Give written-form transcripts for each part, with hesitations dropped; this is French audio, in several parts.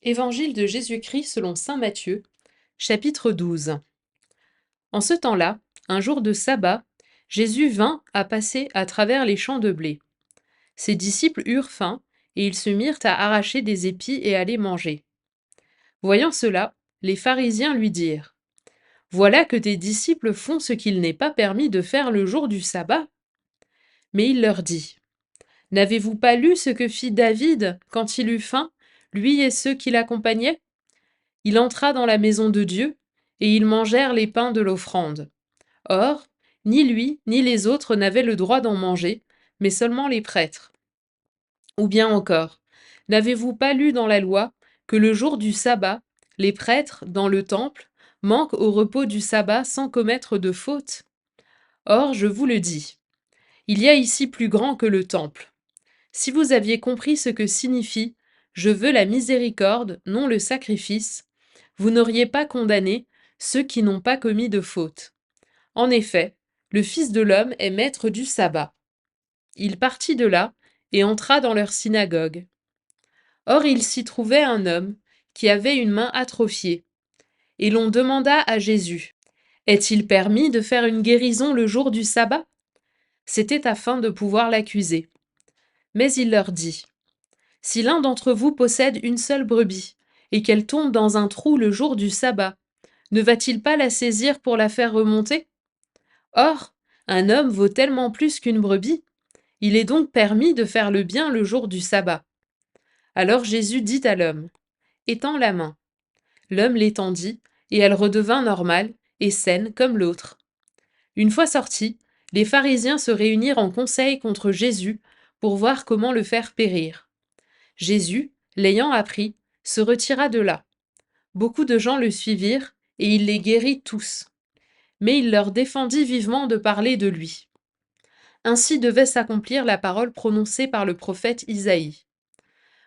Évangile de Jésus-Christ selon saint Matthieu, chapitre 12. En ce temps-là, un jour de sabbat, Jésus vint à passer à travers les champs de blé. Ses disciples eurent faim, et ils se mirent à arracher des épis et à les manger. Voyant cela, les pharisiens lui dirent: Voilà que tes disciples font ce qu'il n'est pas permis de faire le jour du sabbat. Mais il leur dit: N'avez-vous pas lu ce que fit David quand il eut faim, lui et ceux qui l'accompagnaient? Il entra dans la maison de Dieu, et ils mangèrent les pains de l'offrande. Or, ni lui, ni les autres n'avaient le droit d'en manger, mais seulement les prêtres. Ou bien encore, n'avez-vous pas lu dans la loi que le jour du sabbat, les prêtres, dans le temple, manquent au repos du sabbat sans commettre de faute? Or, je vous le dis, il y a ici plus grand que le temple. Si vous aviez compris ce que signifie « Je veux la miséricorde, non le sacrifice », vous n'auriez pas condamné ceux qui n'ont pas commis de faute. En effet, le Fils de l'homme est maître du sabbat. Il partit de là et entra dans leur synagogue. Or il s'y trouvait un homme qui avait une main atrophiée. Et l'on demanda à Jésus: Est-il permis de faire une guérison le jour du sabbat? C'était afin de pouvoir l'accuser. Mais il leur dit: Si l'un d'entre vous possède une seule brebis, et qu'elle tombe dans un trou le jour du sabbat, ne va-t-il pas la saisir pour la faire remonter? Or, un homme vaut tellement plus qu'une brebis. Il est donc permis de faire le bien le jour du sabbat. Alors Jésus dit à l'homme: Étends la main. L'homme l'étendit, et elle redevint normale et saine comme l'autre. Une fois sortis, les pharisiens se réunirent en conseil contre Jésus pour voir comment le faire périr. Jésus, l'ayant appris, se retira de là. Beaucoup de gens le suivirent, et il les guérit tous. Mais il leur défendit vivement de parler de lui. Ainsi devait s'accomplir la parole prononcée par le prophète Isaïe.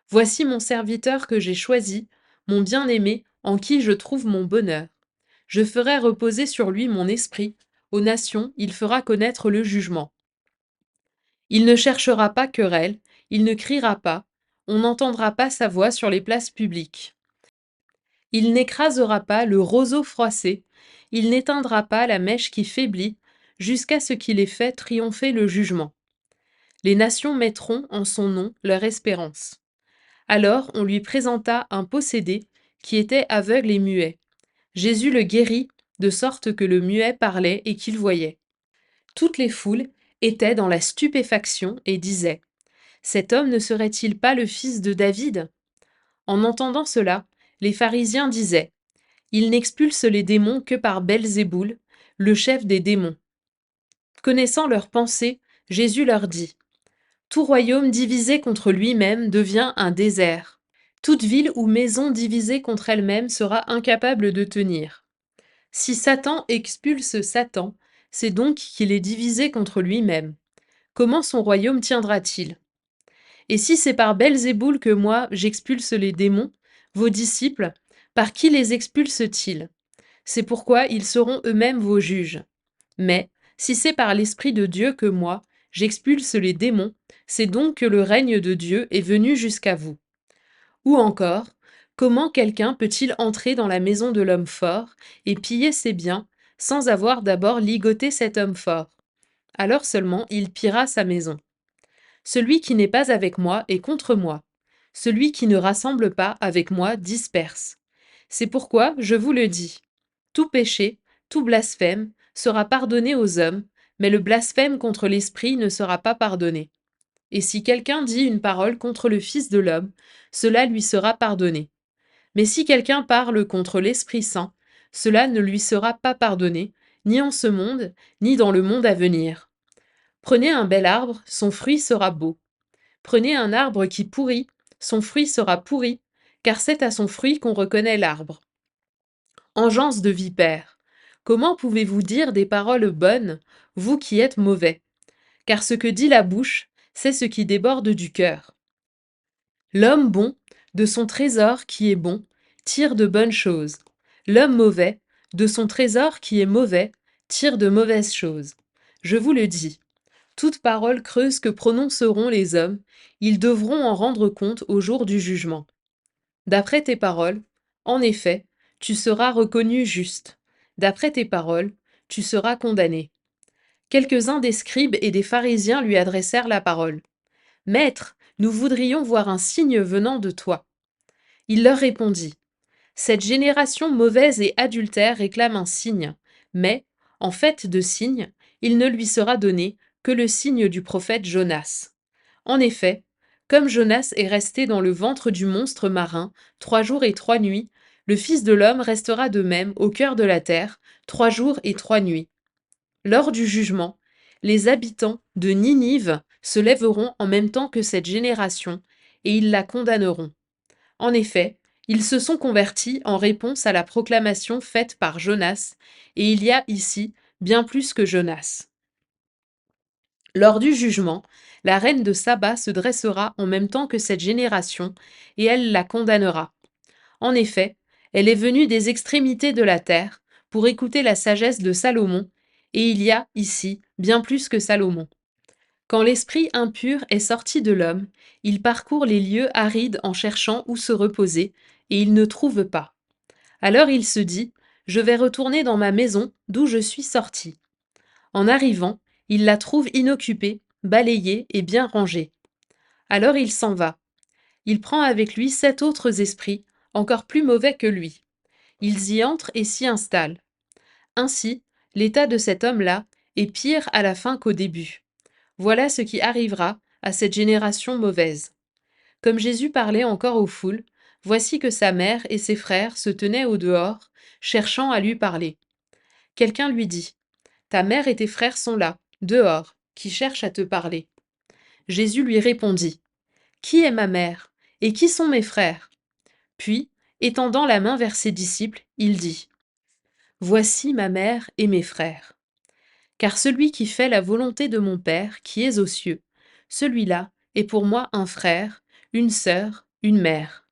Voici mon serviteur que j'ai choisi, mon bien-aimé, en qui je trouve mon bonheur. Je ferai reposer sur lui mon esprit. Aux nations, il fera connaître le jugement. Il ne cherchera pas querelle, il ne criera pas, on n'entendra pas sa voix sur les places publiques. Il n'écrasera pas le roseau froissé, il n'éteindra pas la mèche qui faiblit, jusqu'à ce qu'il ait fait triompher le jugement. Les nations mettront en son nom leur espérance. Alors on lui présenta un possédé qui était aveugle et muet. Jésus le guérit, de sorte que le muet parlait et qu'il voyait. Toutes les foules étaient dans la stupéfaction et disaient: Cet homme ne serait-il pas le fils de David? En entendant cela, les pharisiens disaient: Il n'expulse les démons que par Belzéboul, le chef des démons. Connaissant leurs pensées, Jésus leur dit: Tout royaume divisé contre lui-même devient un désert. Toute ville ou maison divisée contre elle-même sera incapable de tenir. Si Satan expulse Satan, c'est donc qu'il est divisé contre lui-même. Comment son royaume tiendra-t-il? Et si c'est par Belzéboul que moi j'expulse les démons, vos disciples, par qui les expulsent-ils? C'est pourquoi ils seront eux-mêmes vos juges. Mais, si c'est par l'Esprit de Dieu que moi, j'expulse les démons, c'est donc que le règne de Dieu est venu jusqu'à vous. Ou encore, comment quelqu'un peut-il entrer dans la maison de l'homme fort et piller ses biens sans avoir d'abord ligoté cet homme fort? Alors seulement il pillera sa maison. Celui qui n'est pas avec moi est contre moi. Celui qui ne rassemble pas avec moi disperse. C'est pourquoi je vous le dis. Tout péché, tout blasphème sera pardonné aux hommes, mais le blasphème contre l'Esprit ne sera pas pardonné. Et si quelqu'un dit une parole contre le Fils de l'homme, cela lui sera pardonné. Mais si quelqu'un parle contre l'Esprit Saint, cela ne lui sera pas pardonné, ni en ce monde, ni dans le monde à venir. Prenez un bel arbre, son fruit sera beau. Prenez un arbre qui pourrit, son fruit sera pourri, car c'est à son fruit qu'on reconnaît l'arbre. Engeance de vipère, comment pouvez-vous dire des paroles bonnes, vous qui êtes mauvais? Car ce que dit la bouche, c'est ce qui déborde du cœur. L'homme bon, de son trésor qui est bon, tire de bonnes choses. L'homme mauvais, de son trésor qui est mauvais, tire de mauvaises choses. Je vous le dis, toute parole creuse que prononceront les hommes, ils devront en rendre compte au jour du jugement. D'après tes paroles, en effet, tu seras reconnu juste. D'après tes paroles, tu seras condamné. Quelques-uns des scribes et des pharisiens lui adressèrent la parole. Maître, nous voudrions voir un signe venant de toi. Il leur répondit. Cette génération mauvaise et adultère réclame un signe, mais, en fait de signe, il ne lui sera donné que le signe du prophète Jonas. En effet, comme Jonas est resté dans le ventre du monstre marin 3 jours et 3 nuits, le Fils de l'homme restera de même au cœur de la terre 3 jours et 3 nuits. Lors du jugement, les habitants de Ninive se lèveront en même temps que cette génération, et ils la condamneront. En effet, ils se sont convertis en réponse à la proclamation faite par Jonas, et il y a ici bien plus que Jonas. Lors du jugement, la reine de Saba se dressera en même temps que cette génération, et elle la condamnera. En effet, elle est venue des extrémités de la terre pour écouter la sagesse de Salomon, et il y a ici bien plus que Salomon. Quand l'esprit impur est sorti de l'homme, il parcourt les lieux arides en cherchant où se reposer, et il ne trouve pas. Alors il se dit, je vais retourner dans ma maison d'où je suis sorti. En arrivant, il la trouve inoccupée, balayée et bien rangée. Alors il s'en va. Il prend avec lui 7 autres esprits, encore plus mauvais que lui. Ils y entrent et s'y installent. Ainsi, l'état de cet homme-là est pire à la fin qu'au début. Voilà ce qui arrivera à cette génération mauvaise. Comme Jésus parlait encore aux foules, voici que sa mère et ses frères se tenaient au dehors, cherchant à lui parler. Quelqu'un lui dit, ta mère et tes frères sont là, dehors, qui cherchent à te parler. Jésus lui répondit, qui est ma mère et qui sont mes frères? Puis, étendant la main vers ses disciples, il dit, voici ma mère et mes frères. Car celui qui fait la volonté de mon Père qui est aux cieux, celui-là est pour moi un frère, une sœur, une mère.